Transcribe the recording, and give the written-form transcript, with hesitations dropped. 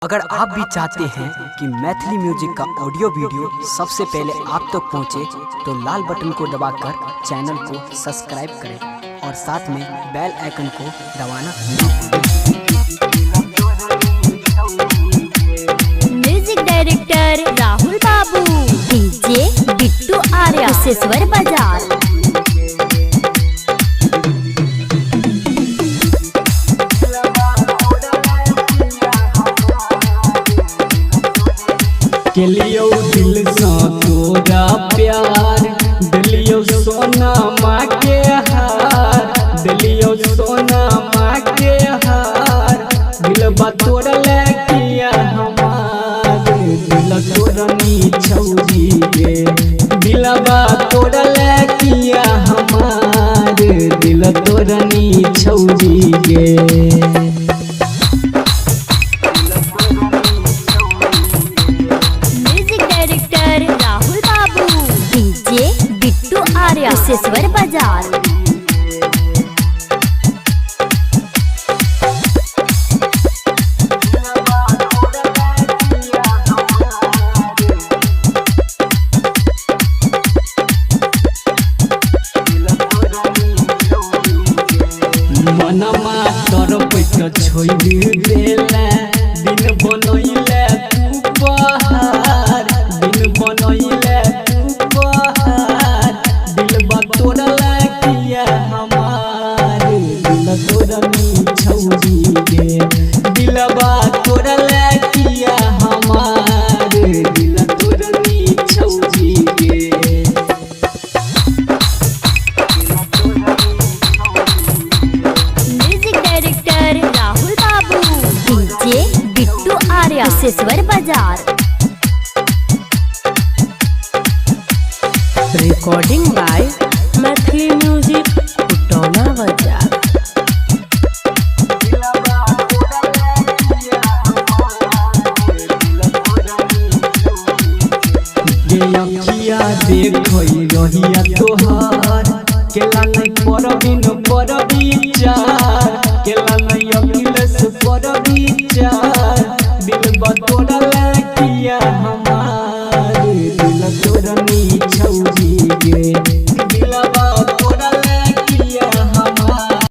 अगर आप भी चाहते हैं कि मैथिली म्यूजिक का ऑडियो वीडियो सबसे पहले आप तक पहुंचे, तो लाल बटन को दबाकर चैनल को सब्सक्राइब करें और साथ में बेल आइकन को दबाना। म्यूजिक डायरेक्टर राहुल बाबू, डीजे बिट्टू आर्या, कुशेश्वर बाजार। के लियो दिल से तोरा प्यार, दिलियो सोना माँ के हार, दिलियो सोना माँ के हार। दिलबा तोड़ ले किया हमार, दिल तोड़नी छौरी गे। दिलबा तोड़ ले किया हमार, दिल तोड़नी छौरी गे। कुशेश्वर बाजार। मनमा तरफ छोड़ देला, दिन बनैले तू बहार, दिन बनैले तू बहार। दिलबा तोड़ला किया हमार, दिल तोड़नी छौरी गे। दिलबा तोड़ला किया हमार, दिल तोड़नी छौरी गे। म्यूजिक डायरेक्टर राहुल बाबू, डीजे बिट्टू आर्या, कुशेश्वर बाजार। रिकॉर्डिंग बाय मैथिली म्यूजिक, कुटौना बाजार। अखिया देखो रहिया तोहार, केला नहीं परबिन पर विचार, केला नहीं अखिलेश पर विचार।